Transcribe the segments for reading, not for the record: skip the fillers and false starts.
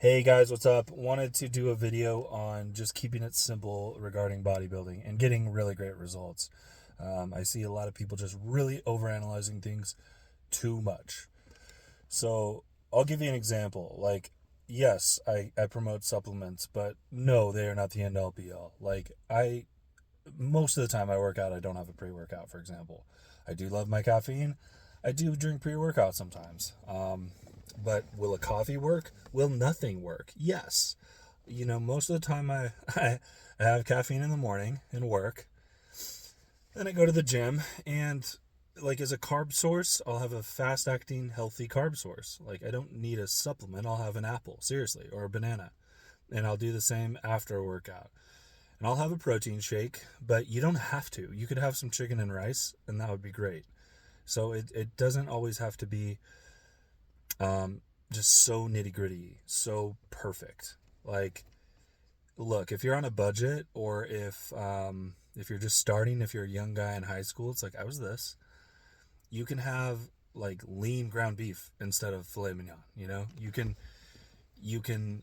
Hey guys, what's up? Wanted to do a video on just keeping it simple regarding bodybuilding and getting really great results. I see a lot of people just really overanalyzing things too much. So I'll give you an example. Yes, I promote supplements, but no, they are not the end all be all. Most of the time I work out, I don't have a pre workout, for example. I do love my caffeine. I do drink pre workout sometimes. But will a coffee work? Will nothing work? Yes. Most of the time I have caffeine in the morning and work. Then I go to the gym and as a carb source, I'll have a fast acting healthy carb source. Like I don't need a supplement, I'll have an apple, seriously, or a banana. And I'll do the same after a workout. And I'll have a protein shake, but you don't have to. You could have some chicken and rice, and that would be great. So it doesn't always have to be just so nitty gritty, so perfect. Like, look, if you're on a budget, or if you're just starting, if you're a young guy in high school, it's like I was this. You can have like lean ground beef instead of filet mignon. You can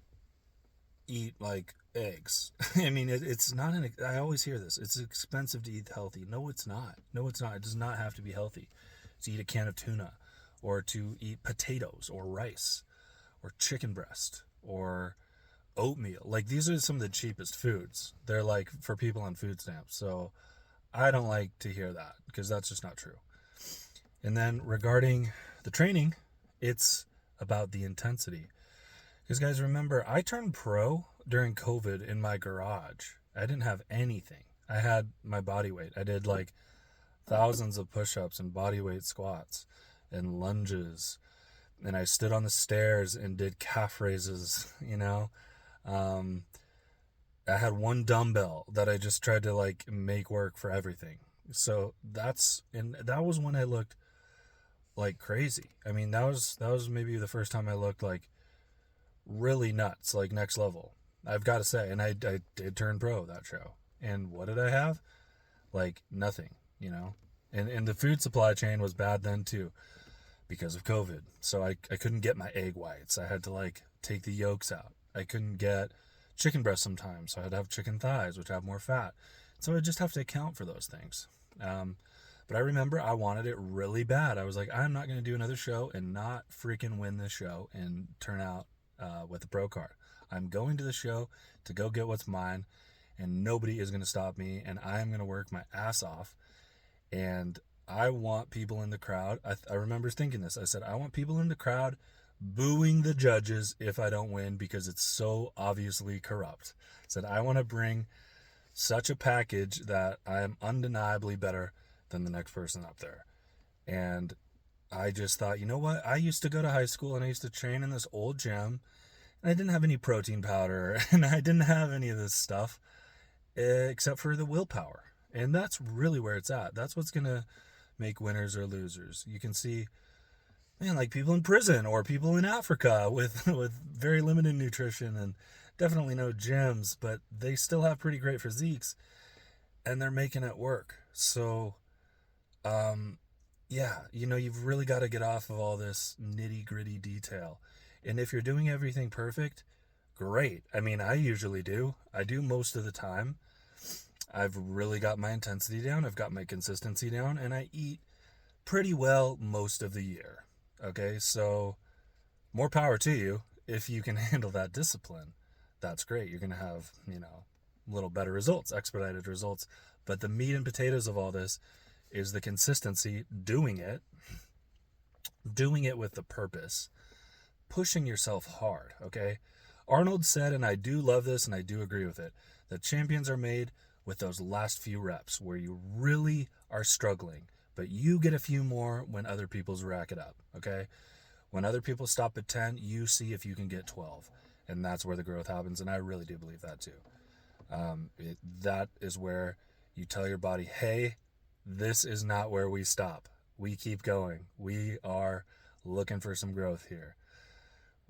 eat like eggs. I mean, it's not an. I always hear this. It's expensive to eat healthy. No, it's not. No, it's not. It does not have to be healthy to eat a can of tuna, or to eat potatoes, or rice, or chicken breast, or oatmeal. Like these are some of the cheapest foods. They're like for people on food stamps. So I don't like to hear that because that's just not true. And then regarding the training, it's about the intensity. Because guys, remember, I turned pro during COVID in my garage. I didn't have anything. I had my body weight. I did like thousands of push-ups and body weight squats and lunges, and I stood on the stairs and did calf raises. Um, I had one dumbbell that I just tried to like make work for everything. So that was when I looked like crazy. I mean, that was maybe the first time I looked like really nuts, like next level. I've got to say, and I did turn pro that show. And what did I have? Like nothing, you know. And the food supply chain was bad then too because of COVID. So I couldn't get my egg whites. I had to like take the yolks out. I couldn't get chicken breast sometimes, so I had to have chicken thighs, which have more fat. So I just have to account for those things. But I remember I wanted it really bad. I was like, I'm not going to do another show and not freaking win this show and turn out with the pro card. I'm going to the show to go get what's mine, and nobody is going to stop me, and I am going to work my ass off. And I want people in the crowd. I remember thinking this. I said, I want people in the crowd booing the judges if I don't win because it's so obviously corrupt. I said, I want to bring such a package that I am undeniably better than the next person up there. And I just thought, you know what? I used to go to high school and I used to train in this old gym, and I didn't have any protein powder and I didn't have any of this stuff except for the willpower. And that's really where it's at. That's what's going to make winners or losers. You can see, man, like people in prison or people in Africa with with very limited nutrition and definitely no gyms, but they still have pretty great physiques and they're making it work. So, um, yeah, you've really got to get off of all this nitty gritty detail. And if you're doing everything perfect, great. I mean, I usually do. I do most of the time. I've really got my intensity down, I've got my consistency down, and I eat pretty well most of the year. Okay, so more power to you if you can handle that discipline. That's great. You're going to have, a little better results, expedited results. But the meat and potatoes of all this is the consistency, doing it with the purpose, pushing yourself hard, okay? Arnold said, and I do love this and I do agree with it, that champions are made with those last few reps where you really are struggling, but you get a few more when other people's rack it up, okay? When other people stop at 10, you see if you can get 12. And that's where the growth happens, and I really do believe that too. That is where you tell your body, hey, this is not where we stop. We keep going. We are looking for some growth here.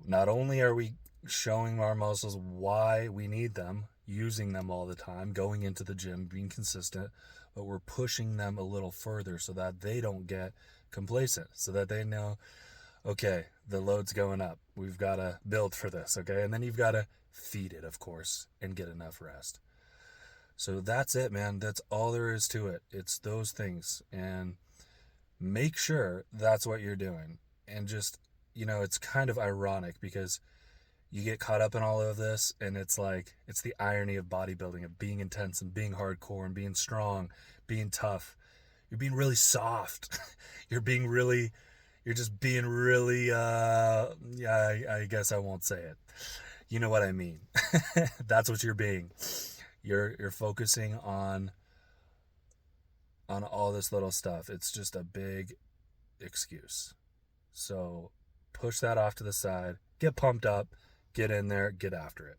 Not only are we showing our muscles why we need them, using them all the time, going into the gym, being consistent, but we're pushing them a little further so that they don't get complacent, so that they know, Okay, the load's going up. We've got to build for this, okay? And then you've got to feed it, of course, and get enough rest. So that's it, man. That's all there is to it. It's those things. And make sure that's what you're doing. And just, it's kind of ironic because you get caught up in all of this, and it's like, it's the irony of bodybuilding, of being intense and being hardcore and being strong, being tough. You're being really soft. You're just being really, yeah, I guess I won't say it. You know what I mean. That's what you're being. You're focusing on all this little stuff. It's just a big excuse. So push that off to the side, get pumped up, get in there, get after it.